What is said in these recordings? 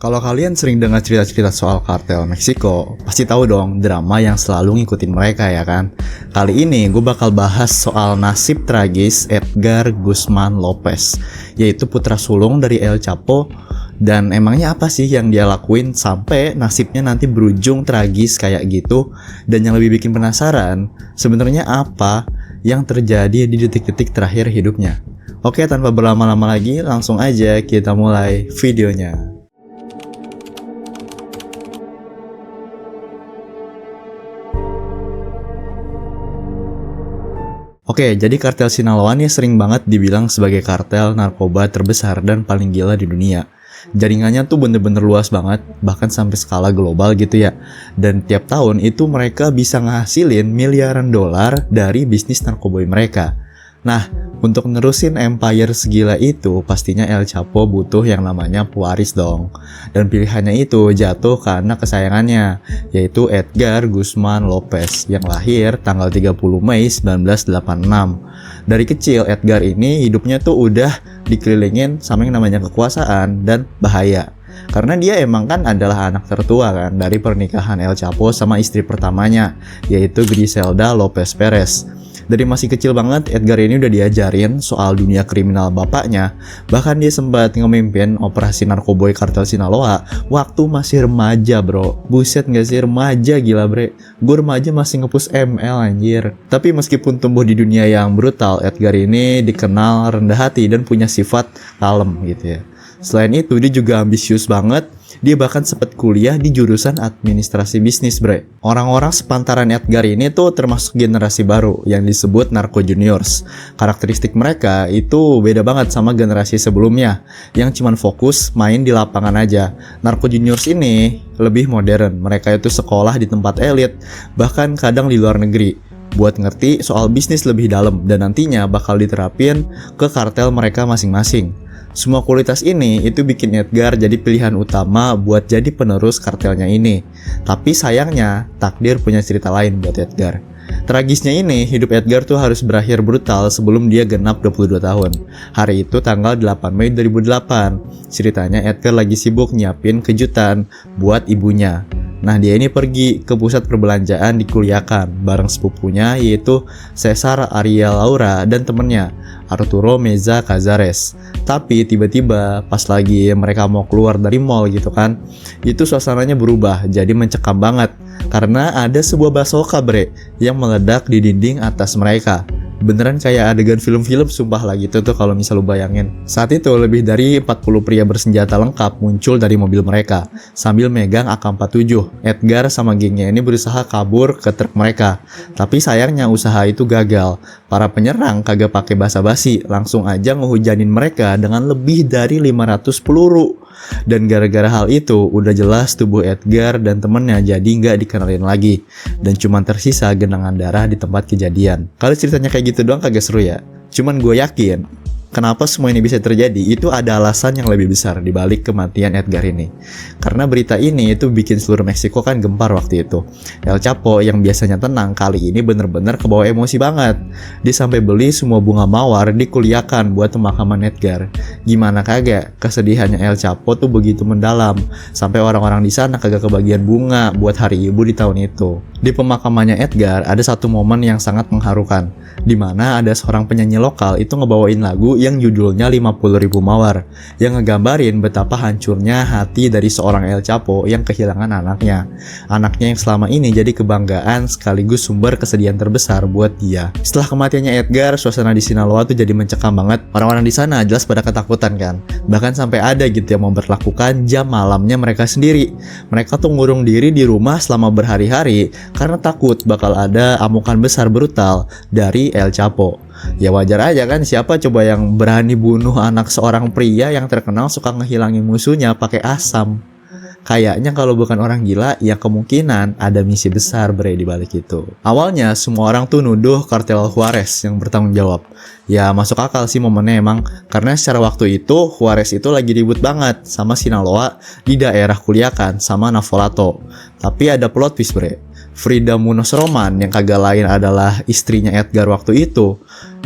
Kalau kalian sering dengar cerita-cerita soal kartel Meksiko, pasti tahu dong drama yang selalu ngikutin mereka ya kan? Kali ini gue bakal bahas soal nasib tragis Edgar Guzman Lopez, yaitu putra sulung dari El Chapo. Dan emangnya apa sih yang dia lakuin sampai nasibnya nanti berujung tragis kayak gitu? Dan yang lebih bikin penasaran, sebenarnya apa yang terjadi di detik-detik terakhir hidupnya? Oke, tanpa berlama-lama lagi, langsung aja kita mulai videonya. Oke, jadi kartel Sinaloa nih sering banget dibilang sebagai kartel narkoba terbesar dan paling gila di dunia. Jaringannya tuh bener-bener luas banget, bahkan sampai skala global gitu ya. Dan tiap tahun itu mereka bisa ngasilin miliaran dolar dari bisnis narkoba mereka. Nah, untuk nerusin empire segila itu, pastinya El Chapo butuh yang namanya pewaris dong. Dan pilihannya itu jatuh ke anak kesayangannya, yaitu Edgar Guzman Lopez, yang lahir tanggal 30 Mei 1986. Dari kecil, Edgar ini hidupnya tuh udah dikelilingin sama yang namanya kekuasaan dan bahaya. Karena dia emang kan adalah anak tertua kan dari pernikahan El Chapo sama istri pertamanya, yaitu Griselda Lopez Perez. Dari masih kecil banget, Edgar ini udah diajarin soal dunia kriminal bapaknya. Bahkan dia sempat ngemimpin operasi narkoboy kartel Sinaloa waktu masih remaja bro. Buset gak sih, remaja gila bre. Gue remaja masih nge-push ML anjir. Tapi meskipun tumbuh di dunia yang brutal, Edgar ini dikenal rendah hati dan punya sifat kalem gitu ya. Selain itu, dia juga ambisius banget. Dia bahkan sempat kuliah di jurusan administrasi bisnis bre. Orang-orang sepantaran Edgar ini tuh termasuk generasi baru yang disebut Narco Juniors. Karakteristik mereka itu beda banget sama generasi sebelumnya yang cuman fokus main di lapangan aja. Narco Juniors ini lebih modern. Mereka itu sekolah di tempat elit, bahkan kadang di luar negeri, buat ngerti soal bisnis lebih dalam dan nantinya bakal diterapin ke kartel mereka masing-masing. Semua kualitas ini itu bikin Edgar jadi pilihan utama buat jadi penerus kartelnya ini. Tapi sayangnya, takdir punya cerita lain buat Edgar. Tragisnya ini, hidup Edgar tuh harus berakhir brutal sebelum dia genap 22 tahun. Hari itu tanggal 8 Mei 2008. Ceritanya Edgar lagi sibuk nyiapin kejutan buat ibunya. Nah, dia ini pergi ke pusat perbelanjaan di Culiacan bareng sepupunya yaitu Cesar Ariel Laura dan temennya Arturo Meza Cazares. Tapi tiba-tiba pas lagi mereka mau keluar dari mall gitu kan, itu suasananya berubah jadi mencekam banget karena ada sebuah basoka bre yang meledak di dinding atas mereka. Beneran kayak adegan film-film sumpah lah gitu tuh kalau misal lu bayangin. Saat itu lebih dari 40 pria bersenjata lengkap muncul dari mobil mereka sambil megang AK-47. Edgar sama gengnya ini berusaha kabur ke truk mereka. Tapi sayangnya usaha itu gagal. Para penyerang kagak pakai basa-basi, langsung aja ngehujanin mereka dengan lebih dari 500 peluru. Dan gara-gara hal itu udah jelas tubuh Edgar dan temennya jadi nggak dikenalin lagi dan cuman tersisa genangan darah di tempat kejadian. Kalau ceritanya kayak gitu doang kagak seru ya. Cuman gue yakin kenapa semua ini bisa terjadi itu ada alasan yang lebih besar dibalik kematian Edgar ini. Karena berita ini itu bikin seluruh Meksiko kan gempar waktu itu. El Chapo yang biasanya tenang kali ini bener-bener kebawa emosi banget. Dia sampai beli semua bunga mawar di Culiacan buat pemakaman Edgar. Gimana kagak, kesedihannya El Chapo tuh begitu mendalam sampai orang-orang di sana kagak kebagian bunga buat hari ibu di tahun itu. Di pemakamannya Edgar ada satu momen yang sangat mengharukan, di mana ada seorang penyanyi lokal itu ngebawain lagu yang judulnya 50.000 Mawar, yang ngegambarin betapa hancurnya hati dari seorang El Chapo yang kehilangan anaknya. Anaknya yang selama ini jadi kebanggaan sekaligus sumber kesedihan terbesar buat dia. Setelah kematiannya Edgar, suasana di Sinaloa tuh jadi mencekam banget. Orang-orang di sana jelas pada ketakutan kan. Bahkan sampai ada gitu yang memberlakukan jam malamnya mereka sendiri. Mereka tuh ngurung diri di rumah selama berhari-hari karena takut bakal ada amukan besar brutal dari El Chapo. Ya wajar aja kan, siapa coba yang berani bunuh anak seorang pria yang terkenal suka ngehilangin musuhnya pakai asam. Kayaknya kalau bukan orang gila, ya kemungkinan ada misi besar bre di balik itu. Awalnya semua orang tuh nuduh kartel Juarez yang bertanggung jawab. Ya masuk akal sih momennya emang, karena secara waktu itu Juarez itu lagi ribut banget sama Sinaloa di daerah Culiacan sama Navolato. Tapi ada plot twist bre. Frida Munoz Roman yang kagak lain adalah istrinya Edgar waktu itu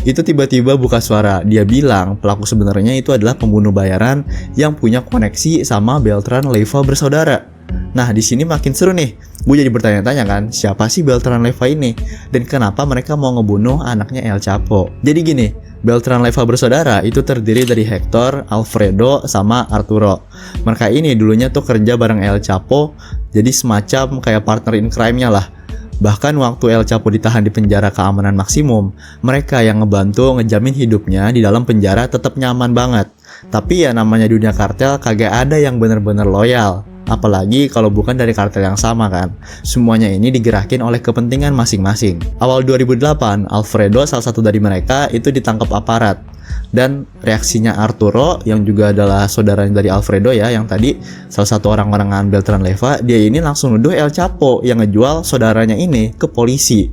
tiba-tiba buka suara. Dia bilang pelaku sebenarnya itu adalah pembunuh bayaran yang punya koneksi sama Beltran Leyva bersaudara. Nah, di sini makin seru nih. Gue jadi bertanya-tanya kan, siapa sih Beltran Leyva ini? Dan kenapa mereka mau ngebunuh anaknya El Chapo? Jadi gini, Beltran Leyva bersaudara itu terdiri dari Hector, Alfredo, sama Arturo. Mereka ini dulunya tuh kerja bareng El Chapo, jadi semacam kayak partner in crime-nya lah. Bahkan waktu El Chapo ditahan di penjara keamanan maksimum, mereka yang ngebantu ngejamin hidupnya di dalam penjara tetap nyaman banget. Tapi ya namanya dunia kartel kagak ada yang bener-bener loyal. Apalagi kalau bukan dari kartel yang sama kan. Semuanya ini digerakin oleh kepentingan masing-masing. Awal 2008, Alfredo, salah satu dari mereka, itu ditangkap aparat. Dan reaksinya Arturo, yang juga adalah saudaranya dari Alfredo ya, yang tadi salah satu orang-orangan Beltran Leyva, dia ini langsung nuduh El Chapo yang ngejual saudaranya ini ke polisi.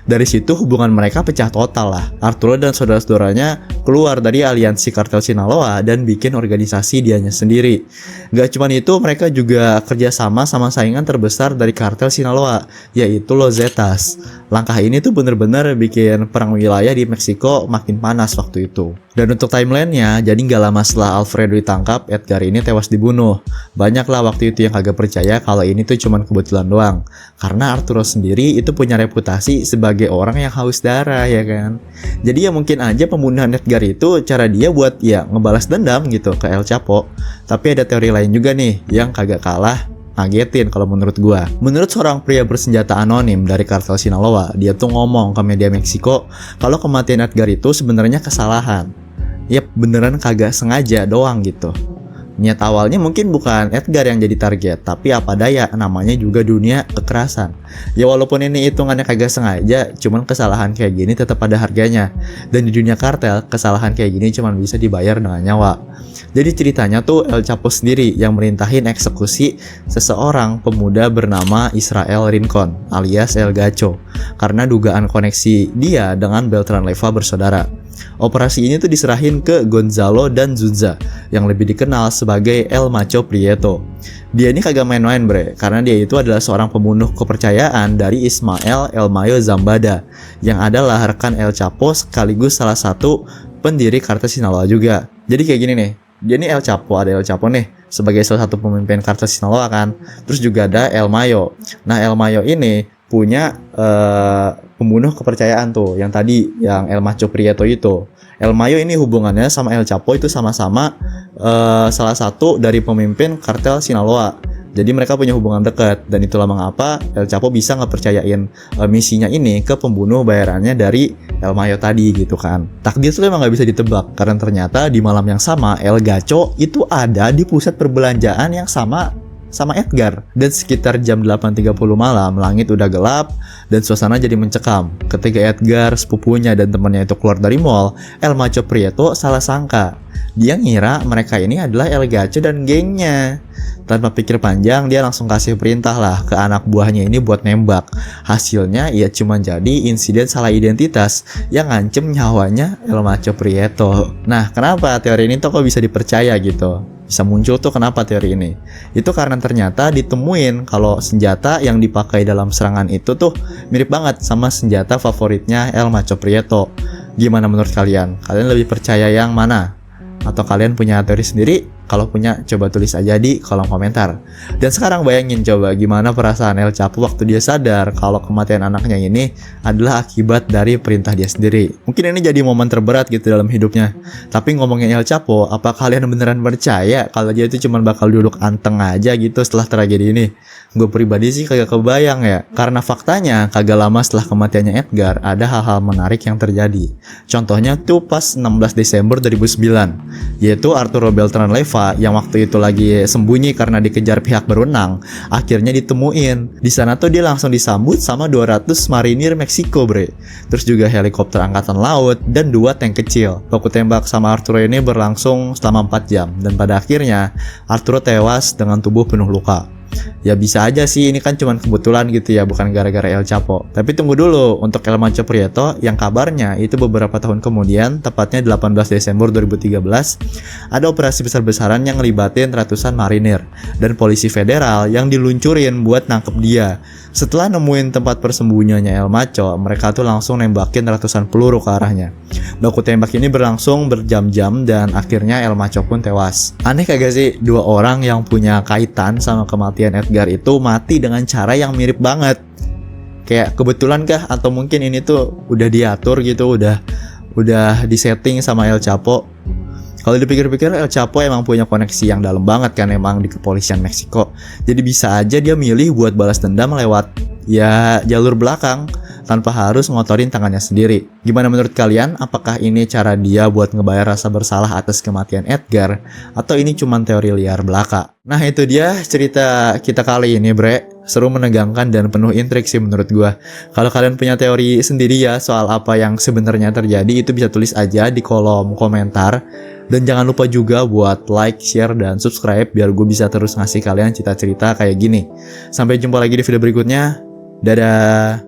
Dari situ hubungan mereka pecah total lah. Arturo dan saudara-saudaranya keluar dari aliansi kartel Sinaloa dan bikin organisasi dianya sendiri. Gak cuma itu, mereka juga kerjasama sama saingan terbesar dari kartel Sinaloa, yaitu Los Zetas. Langkah ini tuh bener-bener bikin perang wilayah di Meksiko makin panas waktu itu. Dan untuk timelinenya, jadi gak lama setelah Alfredo ditangkap, Edgar ini tewas dibunuh. Banyaklah waktu itu yang kagak percaya kalau ini tuh cuma kebetulan doang. Karena Arturo sendiri itu punya reputasi sebagai orang yang haus darah ya kan. Jadi ya mungkin aja pembunuhan Edgar itu cara dia buat ya ngebalas dendam gitu ke El Chapo. Tapi ada teori lain juga nih yang kagak kalah ngagetin kalau menurut gua. Menurut seorang pria bersenjata anonim dari kartel Sinaloa, dia tuh ngomong ke media Meksiko kalau kematian Edgar itu sebenarnya kesalahan. Yap, beneran kagak sengaja doang gitu. Niat awalnya mungkin bukan Edgar yang jadi target, tapi apa daya, namanya juga dunia kekerasan. Ya walaupun ini hitungannya kagak sengaja, cuman kesalahan kayak gini tetap ada harganya. Dan di dunia kartel, kesalahan kayak gini cuman bisa dibayar dengan nyawa. Jadi ceritanya tuh El Chapo sendiri yang merintahin eksekusi seseorang pemuda bernama Israel Rincon alias El Gacho karena dugaan koneksi dia dengan Beltran Leyva bersaudara. Operasi ini tuh diserahin ke Gonzalo dan Zunza yang lebih dikenal sebagai El Macho Prieto. Dia ini kagak main-main bre, karena dia itu adalah seorang pembunuh kepercayaan dari Ismael El Mayo Zambada yang adalah rekan El Chapo sekaligus salah satu pendiri kartel Sinaloa juga. Jadi kayak gini nih, dia ini El Chapo, ada El Chapo nih sebagai salah satu pemimpin kartel Sinaloa kan. Terus juga ada El Mayo. Nah El Mayo ini punya pembunuh kepercayaan tuh yang tadi yang El Macho Prieto itu. El Mayo ini hubungannya sama El Chapo itu sama-sama salah satu dari pemimpin kartel Sinaloa. Jadi mereka punya hubungan dekat dan itulah mengapa El Chapo bisa ngepercayain misinya ini ke pembunuh bayarannya dari El Mayo tadi gitu kan. Takdir itu emang gak bisa ditebak karena ternyata di malam yang sama El Gacho itu ada di pusat perbelanjaan yang sama Edgar. Dan sekitar jam 8.30 malam langit udah gelap dan suasana jadi mencekam. Ketika Edgar, sepupunya dan temannya itu keluar dari mall, El Macho Prieto salah sangka. Dia ngira mereka ini adalah El Gacho dan gengnya. Tanpa pikir panjang dia langsung kasih perintah lah ke anak buahnya ini buat nembak. Hasilnya ya cuma jadi insiden salah identitas yang ngancem nyawanya El Macho Prieto. Nah kenapa teori ini tuh kok bisa dipercaya gitu? Bisa muncul tuh kenapa teori ini? Itu karena ternyata ditemuin kalau senjata yang dipakai dalam serangan itu tuh mirip banget sama senjata favoritnya El Macho Prieto. Gimana menurut kalian? Kalian lebih percaya yang mana? Atau kalian punya teori sendiri? Kalau punya, coba tulis aja di kolom komentar. Dan sekarang bayangin coba gimana perasaan El Chapo waktu dia sadar kalau kematian anaknya ini adalah akibat dari perintah dia sendiri. Mungkin ini jadi momen terberat gitu dalam hidupnya. Tapi ngomongin El Chapo, apa kalian beneran percaya kalau dia itu cuma bakal duduk anteng aja gitu setelah tragedi ini? Gue pribadi sih kagak kebayang ya. Karena faktanya kagak lama setelah kematiannya Edgar ada hal-hal menarik yang terjadi. Contohnya tuh pas 16 Desember 2009, yaitu Arturo Beltran Leyva yang waktu itu lagi sembunyi karena dikejar pihak berwenang, akhirnya ditemuin. Di sana tuh dia langsung disambut sama 200 marinir Meksiko bre. Terus juga helikopter angkatan laut dan 2 tank kecil. Baku tembak sama Arturo ini berlangsung selama 4 jam dan pada akhirnya Arturo tewas dengan tubuh penuh luka. Ya bisa aja sih ini kan cuman kebetulan gitu ya, bukan gara-gara El Chapo. Tapi tunggu dulu, untuk El Macho Prieto yang kabarnya itu beberapa tahun kemudian, tepatnya 18 Desember 2013, ada operasi besar-besaran yang ngelibatin ratusan marinir dan polisi federal yang diluncurin buat nangkep dia. Setelah nemuin tempat persembunyiannya El Macho, mereka tuh langsung nembakin ratusan peluru ke arahnya. Baku tembak ini berlangsung berjam-jam dan akhirnya El Macho pun tewas. Aneh kagak sih, dua orang yang punya kaitan sama kematian Edgar itu mati dengan cara yang mirip banget. Kayak kebetulan kah atau mungkin ini tuh udah diatur gitu, udah disetting sama El Chapo. Kalau dipikir-pikir El Chapo emang punya koneksi yang dalam banget kan emang di kepolisian Meksiko. Jadi bisa aja dia milih buat balas dendam lewat ya jalur belakang tanpa harus ngotorin tangannya sendiri. Gimana menurut kalian? Apakah ini cara dia buat ngebayar rasa bersalah atas kematian Edgar? Atau ini cuma teori liar belaka? Nah itu dia cerita kita kali ini bre. Seru, menegangkan, dan penuh intrik sih menurut gua. Kalau kalian punya teori sendiri ya soal apa yang sebenarnya terjadi, itu bisa tulis aja di kolom komentar. Dan jangan lupa juga buat like, share, dan subscribe biar gue bisa terus ngasih kalian cerita-cerita kayak gini. Sampai jumpa lagi di video berikutnya. Dadah!